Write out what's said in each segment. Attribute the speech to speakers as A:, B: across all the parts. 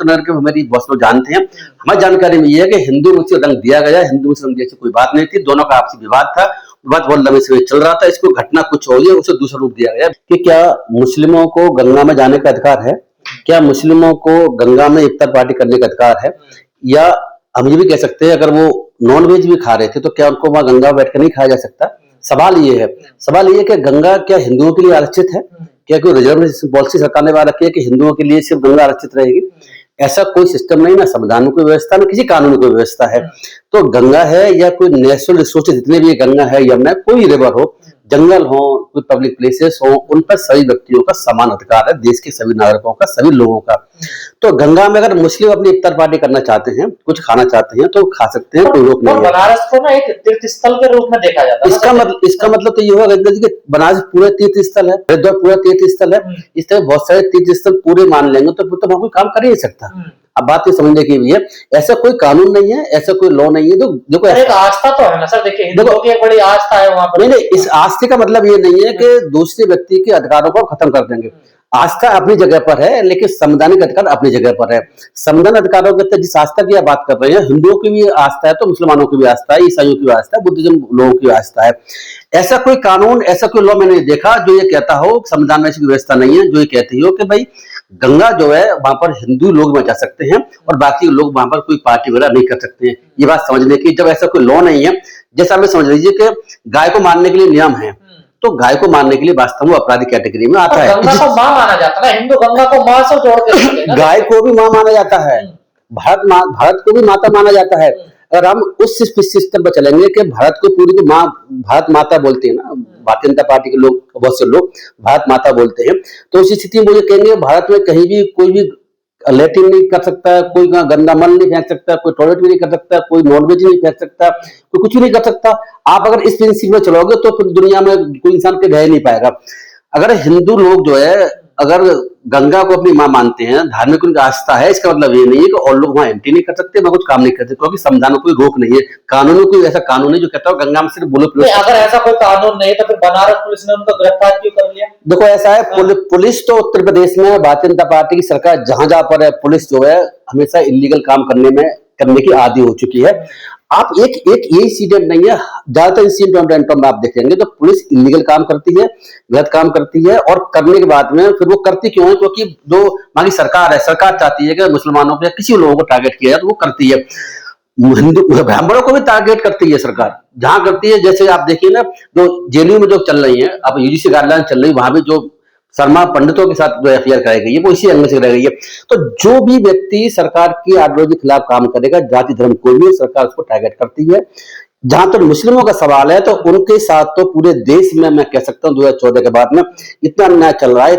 A: उत्तर के हमारी बहुत लोग जानते हैं। हमारी जानकारी में ये है कि हिंदू मुस्लिम रंग दिया गया, हिंदू मुस्लिम जैसी कोई बात नहीं थी, दोनों का आपसी विवाद था, विवाद बहुत लंबे समय चल रहा था। इसको घटना कुछ हो गई, उसे दूसरा रूप दिया गया कि क्या मुस्लिमों को गंगा में जाने का अधिकार है, क्या मुस्लिमों को गंगा में इफ्तार पार्टी करने का अधिकार है, या हम ये भी कह सकते हैं अगर वो नॉन वेज भी खा रहे थे तो क्या उनको वहां गंगा में बैठकर नहीं खाया जा सकता। सवाल ये है कि गंगा क्या हिंदुओं के लिए आरक्षित है, क्या कोई रिजर्वेशन पॉलिसी सरकार ने बना रखी है कि हिंदुओं के लिए सिर्फ गंगा आरक्षित रहेगी। ऐसा कोई सिस्टम नहीं, ना संविधान में कोई व्यवस्था, ना किसी कानून में कोई व्यवस्था है। तो गंगा है या कोई नेचुरल रिसोर्सेज जितने भी गंगा है, यमुना, कोई रिवर हो, जंगल हो, कोई पब्लिक प्लेसेस हो, उन पर सभी व्यक्तियों का समान अधिकार है, देश के सभी नागरिकों का, सभी लोगों का। तो गंगा में अगर मुस्लिम अपनी इफ्तार पार्टी करना चाहते हैं, कुछ खाना चाहते हैं, तो खा सकते हैं, कोई रोक नहीं है।
B: बनारस को ना एक तीर्थ स्थल के रूप में देखा जाता है।
A: इसका मतलब तो ये होगा गंगा जी के बनारस पूरा तीर्थ स्थल है, हरिद्वार पूरा तीर्थ स्थल है। इस तरह बहुत सारे तीर्थ स्थल पूरे मान लेंगे तो फिर तो वहां कोई काम कर ही नहीं सकता। अब बात ये समझने की भी है, ऐसा कोई कानून नहीं है, ऐसा कोई लॉ नहीं है। तो देखो
B: एक आस्था तो है ना सर, देखिए हिंदुओं की एक बड़ी आस्था है वहां पर।
A: नहीं, इस आस्था का मतलब ये नहीं है कि दूसरे व्यक्ति के अधिकारों को खत्म कर देंगे। आस्था अपनी जगह पर है, लेकिन संवैधानिक अधिकार अपनी जगह पर है। संवैधानिक अधिकारों के तहत जिस आस्था की आप बात कर रहे हैं, हिंदुओं की भी आस्था है, तो मुसलमानों की भी आस्था है, ईसाइयों की भी आस्था है, बुद्धिज्म लोगों की आस्था है। ऐसा कोई कानून, ऐसा कोई लॉ मैंने देखा जो ये कहता हो, संविधान में ऐसी व्यवस्था नहीं है जो ये कहती हो कि भाई गंगा जो है वहां पर हिंदू लोग जा सकते हैं और बाकी लोग वहां पर कोई पार्टी वगैरह नहीं कर सकते हैं। ये बात समझने की, जब ऐसा कोई लॉ नहीं है, जैसा हमें समझ लीजिए कि गाय को मारने के लिए नियम है, तो गाय को मारने के लिए वास्तव में अपराधी कैटेगरी में आता है।
B: गंगा को मां माना जाता है, हिंदू गंगा को मां से जोड़ के
A: गाय को भी मां माना जाता है, भारत को भी माता माना जाता है। अगर हम उस सिस्टम पर चलेंगे कि भारत को पूरी को मां, भारत माता बोलते हैं ना, भारतीय जनता पार्टी के लोग, बहुत से लोग भारत माता बोलते हैं, तो उस स्थिति में मुझे कहेंगे भारत में कहीं भी कोई भी लैट्रिन नहीं कर सकता, कोई गंदा मल नहीं फेंक सकता, कोई टॉयलेट भी नहीं कर सकता, कोई नॉनवेज नहीं फेंक सकता, कोई कुछ भी नहीं कर सकता। आप अगर इस प्रिंसिपल में चलोगे तो फिर दुनिया में कोई इंसान के रह नहीं पाएगा। अगर हिंदू लोग जो है अगर गंगा को अपनी मां मानते हैं, धार्मिक उनकी आस्था है, इसका मतलब ये नहीं है कि और लोग वहां एंट्री नहीं कर सकते, वहां कुछ काम नहीं कर सकते, क्योंकि संविधान में कोई रोक नहीं है, कानून में कोई ऐसा कानून नहीं जो कहता हो गंगा में सिर्फ बोलो।
B: अगर ऐसा कोई कानून नहीं तो फिर बनारस पुलिस ने उनको गिरफ्तार क्यों कर लिया?
A: देखो ऐसा है, पुलिस तो उत्तर प्रदेश में भारतीय जनता पार्टी की सरकार जहां जहां पर है, पुलिस जो है हमेशा इलीगल काम करने की आदी हो चुकी है। आप एक ये इंसिडेंट नहीं है, ज्यादातर इंसिडेंट में आप देखेंगे तो पुलिस इलीगल काम करती है, गलत काम करती है, और करने के बाद में फिर वो करती क्यों है? क्योंकि जो वहां की सरकार है, सरकार चाहती है कि मुसलमानों को या किसी लोगों को टारगेट किया जाए, तो वो करती है। हिंदू ब्राह्मणों को भी टारगेट करती है सरकार, जहां करती है। जैसे आप देखिए ना, जो जेएनयू में जो चल रही है, अब यूजीसी गाइडलाइन चल रही है, वहां भी जो शर्मा पंडितों के साथ जो एफआईआर कराई गई है वो इसी एंगल से कराई गई है। तो जो भी व्यक्ति सरकार की आइडियोलॉजी के खिलाफ काम करेगा, जाति धर्म कोई भी, सरकार उसको टारगेट करती है। जहां तक मुस्लिमों का सवाल है, तो उनके साथ तो पूरे देश में मैं कह सकता हूँ 2014 के बाद में इतना अन्याय चल रहा है,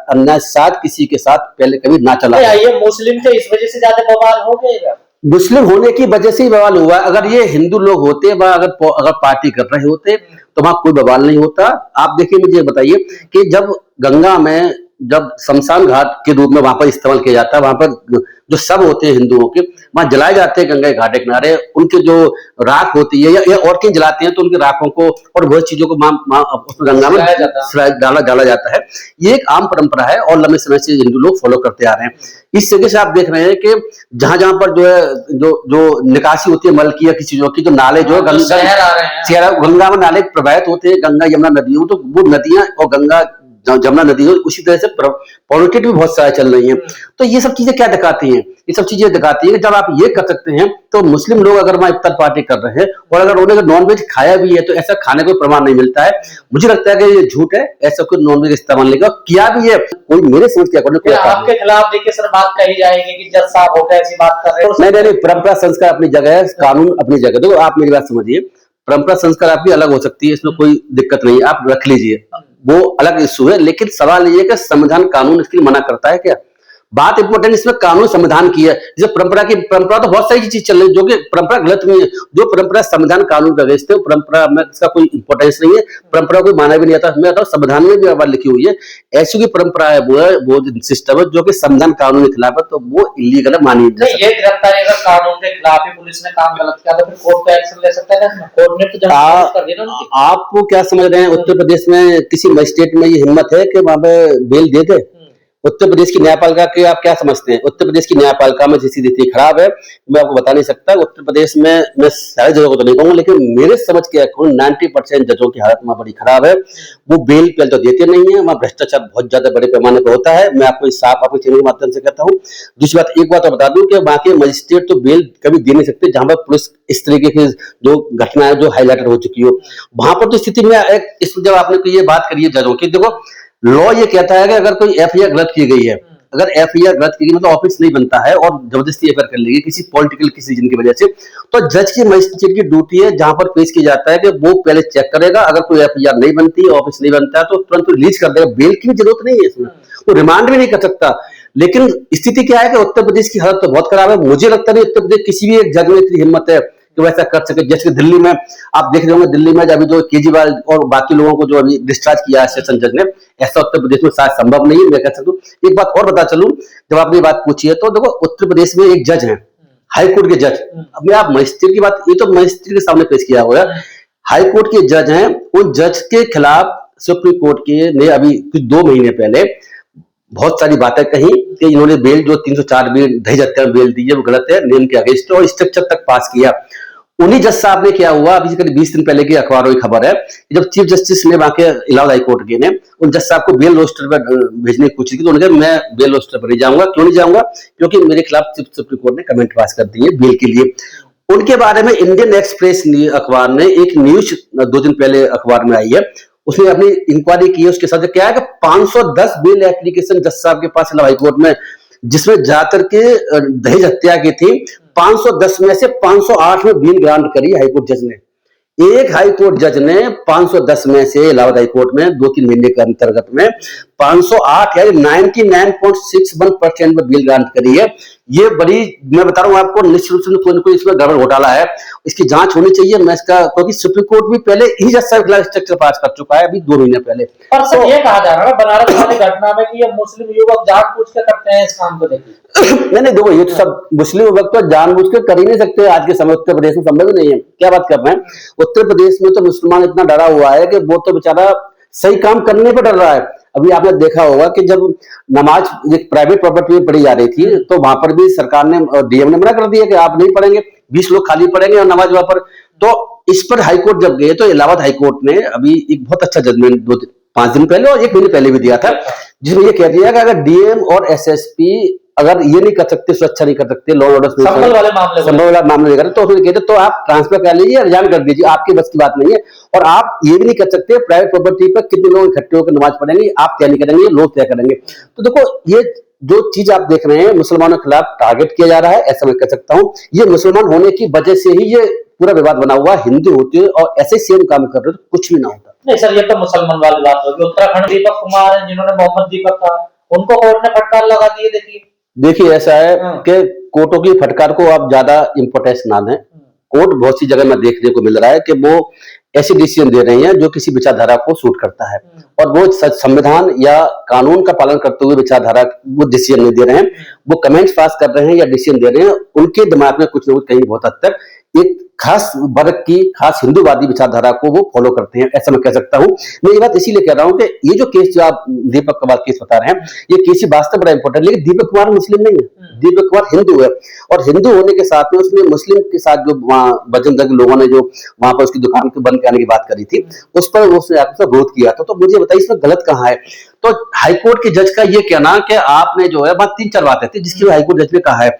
A: अन्याय साथ किसी के साथ पहले कभी ना चला।
B: ये मुस्लिम थे इस वजह से ज्यादा बवाल हो गया,
A: मुस्लिम होने की वजह से ही बवाल हुआ। अगर ये हिंदू लोग होते, अगर पार्टी कर रहे होते तो वहां कोई बवाल नहीं होता। आप देखिए, मुझे बताइए कि जब गंगा में जब शमशान घाट के रूप में वहां पर इस्तेमाल किया जाता है, वहां पर जो सब होते हैं हिंदुओं के, वहां जलाए जाते हैं गंगा घाट के किनारे, उनके जो राख होती है या और कहीं जलाते हैं, तो उनकी राखों को और बहुत चीजों को उसमें गंगा में डाला जाता है। ये एक आम परंपरा है और लंबे समय से हिंदू लोग फॉलो करते आ रहे हैं। इस जगह से आप देख रहे हैं कि जहां जहां पर जो है जो निकासी होती है मल की या किसी चीजों की, जो नाले जो गंगा में नाले प्रवाहित होते हैं, गंगा यमुना नदियों, तो वो नदियां और गंगा जमुना नदी हो, उसी तरह से पॉलिटिक्स भी बहुत सारे चल रही हैं। तो ये सब चीजें क्या दिखाती हैं? ये सब चीजें दिखाती है कि जब आप ये कर सकते हैं, तो मुस्लिम लोग अगर वहां इफ्तार पार्टी कर रहे हैं और अगर उन्होंने नॉनवेज खाया भी है, तो ऐसा खाने को प्रमाण नहीं मिलता है। मुझे लगता है कि ये झूठ है, ऐसा कोई नॉनवेज इस्तेमाल नहीं किया भी है, कोई मेरे समझ के अकॉर्डिंग
B: आपके खिलाफ देखिए सर बात कही जाएगी कि जज साहब होकर ऐसी बात कर रहे हैं।
A: नहीं, परंपरा संस्कार अपनी जगह है, कानून अपनी जगह। देखो आप मेरी बात समझिए, परंपरा संस्कार आपकी अलग हो सकती है, इसमें कोई दिक्कत नहीं है, आप रख लीजिए, वो अलग इशू है। लेकिन सवाल ये है कि संविधान कानून इसके लिए मना करता है क्या? बात इंपॉर्टेंट इसमें कानून संविधान की है। जैसे परंपरा तो बहुत सारी चीज चल रही है जो कि परंपरा गलत नहीं है। जो परंपरा संविधान कानून का बेस्ड है, परंपरा में इसका कोई इंपॉर्टेंस नहीं है, परंपरा कोई माना भी नहीं आता। मैं संविधान में भी बात लिखी हुई है, ऐसी कोई परंपरा है वो सिस्टम है जो कि संविधान कानून के खिलाफ है, तो वो इलीगल है, मानी
B: नहीं। ये गिरफ्तारी अगर कानून के खिलाफ ही पुलिस ने काम गलत किया तो फिर कोर्ट को एक्शन ले सकता है ना? कोर्ट ने तो कर दिया ना।
A: आप क्या समझ रहे हैं, उत्तर प्रदेश में किसी मजिस्ट्रेट में ये हिम्मत है कि वहां पे बेल दे दे? उत्तर प्रदेश की न्यायपालिका के आप क्या समझते हैं? उत्तर प्रदेश की न्यायपालिका में जैसी स्थिति खराब है, मैं आपको बता नहीं सकता। उत्तर प्रदेश में मैं सारे जजों को तो नहीं कहूंगा, लेकिन मेरे समझ के अकॉर्डिंग 90% जजों की हालत वहां बड़ी खराब है। वो बेल तो देते नहीं है, वहां भ्रष्टाचार बहुत ज्यादा बड़े पैमाने पर होता है। मैं आपको साफ आपके चैनल के माध्यम से कहता हूँ। दूसरी बात, एक बात और बता दूं कि वहां के मजिस्ट्रेट तो बेल कभी दे नहीं सकते जहां पर पुलिस इस तरीके की जो घटनाएं जो हाईलाइटेड हो चुकी हो। वहां पर तो स्थिति में जब आपने ये बात करी है जजों की, देखो लॉ ये कहता है कि अगर कोई एफआईआर गलत की गई है, अगर एफआईआर गलत की गई मतलब ऑफिस नहीं बनता है और जबरदस्ती एफआईआर कर लेगी किसी पॉलिटिकल किसी रीजन की वजह से, तो जज की मजिस्ट्रेट की ड्यूटी है जहां पर पेश किया जाता है कि वो पहले चेक करेगा। अगर कोई एफआईआर नहीं बनती, ऑफिस नहीं बनता है, तो तुरंत रिलीज कर देगा। बेल की भी जरूरत नहीं है इसमें, वो रिमांड भी नहीं कर सकता। लेकिन स्थिति क्या है कि उत्तर प्रदेश की हालत तो बहुत खराब है। मुझे लगता नहीं उत्तर प्रदेश किसी भी एक जज में इतनी हिम्मत है कि वैसा कर सके। जैसे दिल्ली में आप देख रहे होंगे, दिल्ली में अभी जो केजरीवाल और बाकी लोगों को जो अभी डिस्चार्ज किया है सेशन जज ने, ऐसा उत्तर प्रदेश में शायद संभव नहीं है, मैं कह सकता हूँ। एक बात और बता चलूं, जब आपने ये बात पूछी है तो देखो उत्तर प्रदेश में एक जज है, हाई कोर्ट के जज। अब आप मजिस्ट्रेट की बात, ये तो मजिस्ट्रेट के सामने पेश किया हुआ है। हाई कोर्ट के जज हैं, उन जज के खिलाफ सुप्रीम कोर्ट के ने अभी कुछ 2 महीने पहले बहुत सारी बातें कही कि इन्होंने बेल जो 304 बेल दहेज हत्या में बेल दी है वो गलत है, नियम के अगेंस्ट, और स्ट्रक्चर तक पास किया। उन्हीं जज साहब ने क्या हुआ, अभी करीब 20 दिन पहले की अखबारों की खबर है, जब चीफ जस्टिस ने वहां के इलाहाबाद हाई कोर्ट के ने उन जज साहब को बेल रोस्टर पर भेजने की कोशिश की, तो उन्होंने कहा मैं बेल रोस्टर पर नहीं जाऊंगा। क्यों नहीं जाऊंगा? क्योंकि मेरे खिलाफ सुप्रीम कोर्ट ने कमेंट पास कर दी है बेल के लिए। उनके बारे में इंडियन एक्सप्रेस अखबार ने एक न्यूज 2 दिन पहले अखबार में आई है, उसने अपनी इंक्वायरी की है। उसके साथ क्या है कि 510 बेल एप्लीकेशन जज साहब के पास हाई कोर्ट में, जिसमें जाकर के दहेज हत्या की थी, 510 में से 508 में बेल ग्रांट करी हाईकोर्ट जज ने। एक हाईकोर्ट जज ने 510 में से इलाहाबाद हाईकोर्ट में 2-3 महीने के अंतर्गत में 508 यानी 99.61% में बेल ग्रांट करी है। ये बड़ी, मैं बता रहा हूं आपको, निश्चित रूप से कोई ना कोई इसमें गड़बड़ घोटाला है, इसकी जांच होनी चाहिए। मैं इसका, क्योंकि सुप्रीम कोर्ट भी पहले ही जज साहब के खिलाफ स्ट्रक्चर पास कर चुका है अभी 2 महीने पहले।
B: और सर ये कहा जा रहा है बनारस वाली घटना में कि ये मुस्लिम युवक जानबूझ के करते हैं इस काम को, देखिए
A: नहीं देखो, ये तो सब मुस्लिम युवक तो जानबूझ के कर ही नहीं सकते। आज के समय उत्तर प्रदेश में संभव ही नहीं है। क्या बात कर रहे हैं? उत्तर प्रदेश में तो मुसलमान इतना डरा हुआ है कि वो तो बेचारा सही काम करने पर डर रहा है। अभी आपने देखा होगा कि जब नमाज एक प्राइवेट प्रॉपर्टी में पढ़ी जा रही थी, तो वहां पर भी सरकार ने, डीएम ने मना कर दिया कि आप नहीं पढ़ेंगे, 20 लोग खाली पढ़ेंगे और नमाज वहां पर। तो इस पर हाईकोर्ट जब गए तो इलाहाबाद हाईकोर्ट ने अभी एक बहुत अच्छा जजमेंट 5 दिन पहले और 1 महीने पहले भी दिया था, जिसमें ये कह दिया कि अगर डीएम और एसएसपी अगर ये नहीं कर सकते, सुरक्षा नहीं कर सकते, लॉ ऑर्डर
B: संभल वाले
A: मामले लेकर, तो फिर कहते तो आप ट्रांसफर कर लीजिए, रिजाइन कर दीजिए, आपकी बस की बात नहीं है। और आप ये भी नहीं कर सकते प्राइवेट प्रॉपर्टी पर कितने लोग इकट्ठे होकर नमाज पढ़ेंगे, आप तय नहीं करेंगे, लोग तय करेंगे। तो देखो, ये जो चीज आप देख रहे हैं मुसलमानों के खिलाफ टारगेट किया जा रहा है, ऐसा मैं कह सकता हूँ। ये मुसलमान होने की वजह से ही ये पूरा विवाद बना हुआ। हिंदू होते और ऐसे सेम काम कर रहे हो तो कुछ भी ना होता।
B: नहीं सर, ये तो मुसलमान वाली बात होगी। उत्तराखंड दीपक कुमार है जिन्होंने मोहम्मद दीपक का, उनको कोर्ट ने फटकार लगा दी है।
A: देखिए ऐसा है कि कोर्टों की फटकार को आप ज्यादा इंपोर्टेंस ना दें। कोर्ट बहुत सी जगह में देखने को मिल रहा है कि वो ऐसे डिसीजन दे रही हैं जो किसी विचारधारा को सूट करता है, और वो संविधान या कानून का पालन करते हुए विचारधारा वो डिसीजन नहीं दे रहे हैं, वो कमेंट्स पास कर रहे हैं या डिसीजन दे रहे हैं। उनके दिमाग में कुछ ना कुछ कहीं बहुत हद तक एक खास वर्ग की, खास हिंदूवादी विचारधारा को वो फॉलो करते हैं, ऐसा मैं कह सकता हूं। मैं ये बात इसीलिए कह रहा हूं कि ये जो केस जो आप दीपक कुमार केस बता रहे हैं, ये केस वास्तव बड़ा इंपॉर्टेंट, लेकिन दीपक कुमार मुस्लिम नहीं है, दीपक कुमार हिंदू है। और हिंदू होने के साथ में उसने मुस्लिम के साथ जो वहां बजरंग दल के लोगों ने जो वहां पर उसकी दुकान को बंद करने की बात करी थी, उस पर उसने विरोध किया था। तो मुझे बताइए इसमें गलत कहाँ है? तो हाईकोर्ट के जज का ये कहना कि आपने जो है, बात 3-4 बातें थी जिसकी हाईकोर्ट जज ने कहा है।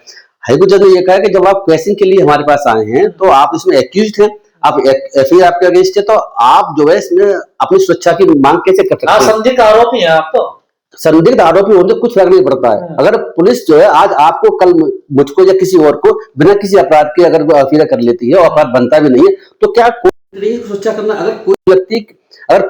A: हाईकोर्ट जज ने यह कहा है कि जब आप क्वेश्चन के लिए हमारे पास आए हैं तो आप इसमें एक्यूज्ड हैं, आप एफआईआर आपके अगेंस्ट है, तो आप जो है इसमें अपनी सुरक्षा की मांग कैसे कर सकते हैं?
B: संदिग्ध आरोपी हैं आप, तो
A: संदिग्ध आरोपी होने कुछ फर्क नहीं पड़ता है। अगर पुलिस जो है आज आपको, कल मुझको या किसी और को बिना किसी अपराध के अगर एफआईआर कर लेती है और अपराध बनता भी नहीं है, तो क्या कोई सुरक्षा करना? अगर कोई व्यक्ति, अगर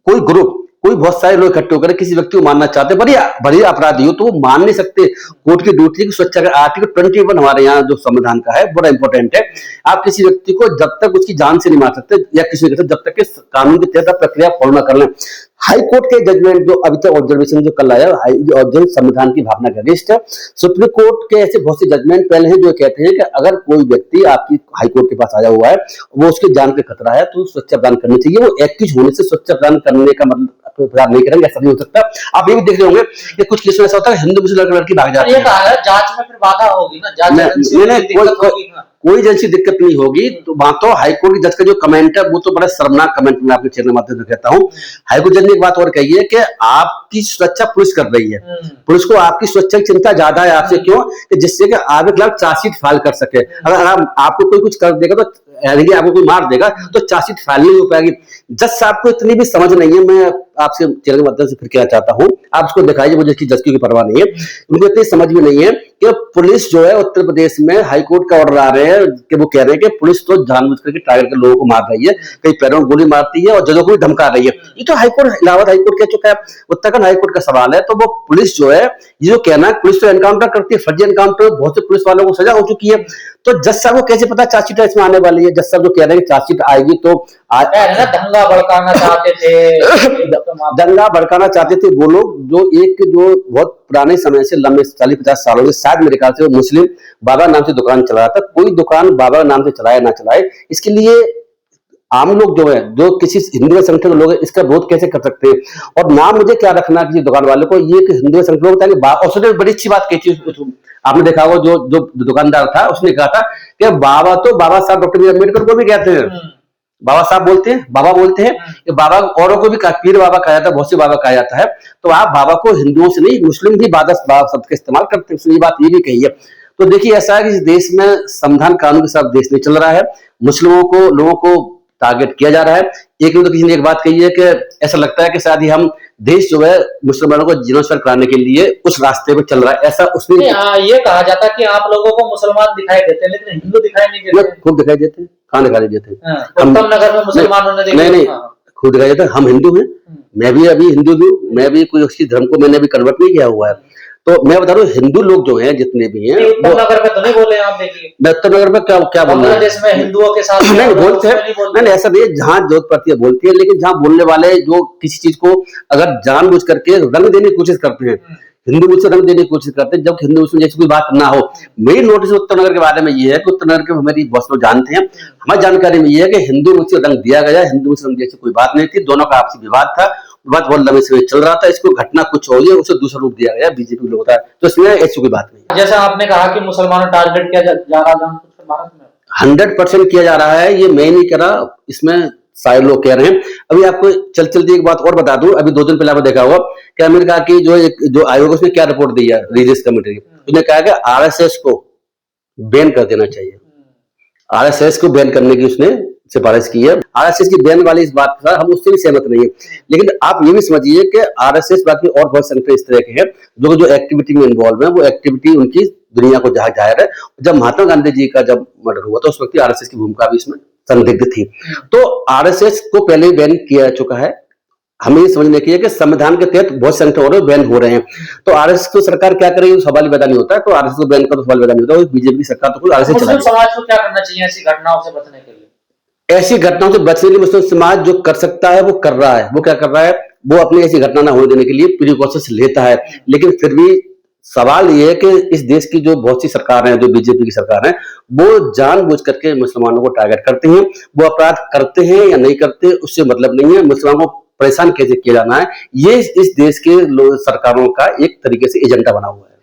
A: कोई ग्रुप, कोई बहुत सारे लोग इकट्ठे होकर किसी व्यक्ति को मारना चाहते हैं, बड़ी अपराधी हो, तो वो मान नहीं सकते। कोर्ट की ड्यूटी की सुरक्षा का आर्टिकल 21 हमारे यहाँ जो संविधान का है बड़ा इंपॉर्टेंट है। आप किसी व्यक्ति को जब तक उसकी जान से नहीं मार सकते या किसी जब तक के कानून के तहत प्रक्रिया फॉलो न कर लें। हाई कोर्ट के जजमेंट जो अभी तक ऑब्जर्वेशन जो कल आया, जो संविधान की भावना का अगेंस्ट है। सुप्रीम कोर्ट के ऐसे बहुत से जजमेंट पहले हैं जो कहते हैं कि अगर कोई व्यक्ति आपकी हाई कोर्ट के पास आया हुआ है, वो उसकी जान पे खतरा है, तो स्वच्छता प्रदान करनी चाहिए। वो एक्टिव होने से स्वच्छता प्रदान करने का मतलब प्रदान नहीं करेंगे, ऐसा नहीं हो सकता। आप ये भी देख रहे होंगे कि कुछ केस में ऐसा होता है हिंदू मुस्लिम लड़की भाग जाती है।
B: ये कहा है जांच में फिर बाधा होगी ना,
A: कोई जैसी दिक्कत नहीं होगी। तो वहां तो हाईकोर्ट के जज का जो कमेंट है वो तो बड़ा शर्मनाक कमेंट मैं आपके चैनल माध्यम से कहता हूँ। हाईकोर्ट जज ने एक बात और कही है कि आपकी सुरक्षा पुलिस कर रही है, पुलिस को आपकी सुरक्षा की चिंता ज्यादा है आपसे। क्यों? कि जिससे कि आपके खिलाफ चार्जशीट फाइल कर सके। अगर आपको कोई कुछ कर देगा तो आपको कोई मार देगा तो चार्जशीट फाइल नहीं हो पाएगी। जज साहब को इतनी भी समझ नहीं है, मैं आपसे चैनल के माध्यम से फिर कहना चाहता हूँ, आप उसको दिखाइए, मुझे इसकी जज की परवाह नहीं है। उनको इतनी समझ भी नहीं है कि पुलिस जो है उत्तर प्रदेश में हाईकोर्ट का ऑर्डर आ रहे हैं कि वो कह रहे हैं कि पुलिस तो जानबूझ करके टारगेट कर लोगों को मार रही है, कई पैरों में गोली मारती है और जजों को भी धमका रही है। ये तो हाईकोर्ट, इलाहाबाद हाईकोर्ट कह चुका है, उत्तराखंड हाईकोर्ट का सवाल है। तो वो पुलिस जो है, ये जो कहना है पुलिस तो एनकाउंटर करती है, फर्जी एनकाउंटर, बहुत से पुलिस वालों को सजा हो चुकी है। तो जज साहब को कैसे पता चार्जशीट इसमें आने वाली है? जज साहब जो कह रहे हैं चार्जशीट आएगी तो
B: दंगा भड़काना चाहते थे,
A: दंगा भड़काना चाहते थे वो लोग जो बहुत पुराने समय से, लंबे 40-50 सालों से, शायद मेरे ख्याल से वो मुस्लिम बाबा नाम से दुकान चला रहा था। कोई दुकान बाबा नाम से चलाए ना चलाए, इसके लिए आम लोग जो है, जो किसी हिंदू संगठन के लोग हैं, इसका विरोध कैसे कर सकते हैं? और नाम मुझे क्या रखना किसी दुकान वाले को, ये कि हिंदू संगठन बताएंगे। और उसने बड़ी अच्छी बात कही थी, आपने देखा होगा, जो दुकानदार था उसने कहा था कि बाबा तो बाबा साहब डॉक्टर बी अम्बेडकर को भी कहते हैं, बाबा साहब बोलते हैं, बाबा बोलते हैं। कि बाबा औरों को भी पीर बाबा कहा जाता है, बहुत से बाबा कहा जाता है। तो आप बाबा को हिंदुओं से नहीं, मुस्लिम भी बाबा शब्द का इस्तेमाल करते हैं। ये बात ये भी कही है। तो देखिए, ऐसा है कि इस देश में संविधान कानून के साथ देश नहीं चल रहा है, मुस्लिमों को, लोगों को टारगेट किया जा रहा है। एक तो किसी ने एक बात कही है कि ऐसा लगता है कि शायद ही हम देश जो है मुसलमानों को जीर्णोद्धार कराने के लिए उस रास्ते पे चल रहा है, ऐसा उसने
B: ये कहा जाता है कि आप लोगों को मुसलमान दिखाई देते हैं लेकिन हिंदू दिखाई नहीं देते।
A: खूब दिखाई देते हैं, कहाँ दिखाई देते हैं?
B: उत्तम नगर में मुसलमानों ने देखा
A: नहीं, खूब दिखाई देते हैं। हम हिंदू हैं, मैं भी अभी हिंदू हूँ, मैं भी कोई उसकी धर्म को मैंने अभी कन्वर्ट नहीं किया हुआ है। तो मैं बता रहा हूँ, हिंदू लोग जो हैं जितने भी हैं,
B: उत्तम नगर में तो नहीं बोले आप, देखिए
A: उत्तर नगर में क्या बोल रहे हैं,
B: देश में हिंदुओं के साथ
A: नहीं बोलते हैं, नहीं ऐसा नहीं, जहाँ जरूरत पड़ती है बोलती है। लेकिन जहाँ बोलने वाले जो किसी चीज को अगर जानबूझ करके रंग देने की कोशिश करते हैं, हिंदू मुस्लिम रंग देने की कोशिश करते हैं, जब हिंदू मुस्लिम जैसी कोई बात ना हो। मेरी नोटिस उत्तर नगर के बारे में ये है कि उत्तर नगर के मेरी बहुत लोग जानते हैं, हमारी जानकारी में ये है कि हिंदू मुस्लिम रंग दिया गया, हिंदू मुस्लिम जैसी कोई बात नहीं थी, दोनों का आपसी विवाद था, विवाद बहुत लंबे समय चल रहा था। इसको घटना कुछ हो गई, उसे दूसरा रूप दिया गया, बीजेपी लोग होता है, तो इसमें ऐसी कोई बात नहीं।
B: जैसा आपने कहा कि मुसलमानों टारगेट किया जा रहा है भारत में,
A: 100% किया जा रहा है। ये मैं नहीं कह रहा, इसमें सारे लोग कह रहे हैं। अभी आपको चलती एक बात और बता दूं, अभी 2 दिन पहले आपने देखा होगा कि अमेरिका की जो आयोग उसने क्या रिपोर्ट दी है, रिलीजियस कमेटी की, उसने कहा कि आरएसएस को बैन कर देना चाहिए। आरएसएस को बैन करने की उसने सिफारिश की है। आरएसएस की बैन वाली इस बात के साथ हम उससे भी सहमत नहीं है। लेकिन आप ये भी समझिए कि आरएसएस बाकी और बहुत संगठन इस तरह के हैं जो एक्टिविटी में इन्वॉल्व है, वो एक्टिविटी उनकी दुनिया को जाहिर है। जब महात्मा गांधी जी का जब मर्डर हुआ था, उस वक्त आरएसएस की भूमिका भी इसमें संदिग्ध थी। तो आरएसएस को पहले बैन किया चुका है। हमें ये समझने की है कि संविधान के तहत बहुत संगठन हो रहे हैं, बैन हो रहे हैं। तो आरएसएस को सरकार क्या करेगी, सवाल पैदा नहीं होता है। तो आरएसएस को बैन का तो सवाल पैदा नहीं होता। बीजेपी की सरकार तो आरएसएस चलाएगी।
B: समाज को क्या करना चाहिए ऐसी घटनाओं से बचने के लिए?
A: ऐसी घटनाओं से बचने के लिए मुस्लिम समाज जो कर सकता है वो कर रहा है। वो क्या कर रहा है, वो अपनी ऐसी घटना ना होने देने के लिए प्रिकॉशंस लेता है। लेकिन फिर भी सवाल ये है कि इस देश की जो बहुत सी सरकार है, जो बीजेपी की सरकार है, वो जानबूझ करके मुसलमानों को टारगेट करते हैं। वो अपराध करते हैं या नहीं करते उससे मतलब नहीं है, मुसलमानों को परेशान कैसे किया जाना है, ये इस देश के सरकारों का एक तरीके से एजेंडा बना हुआ है।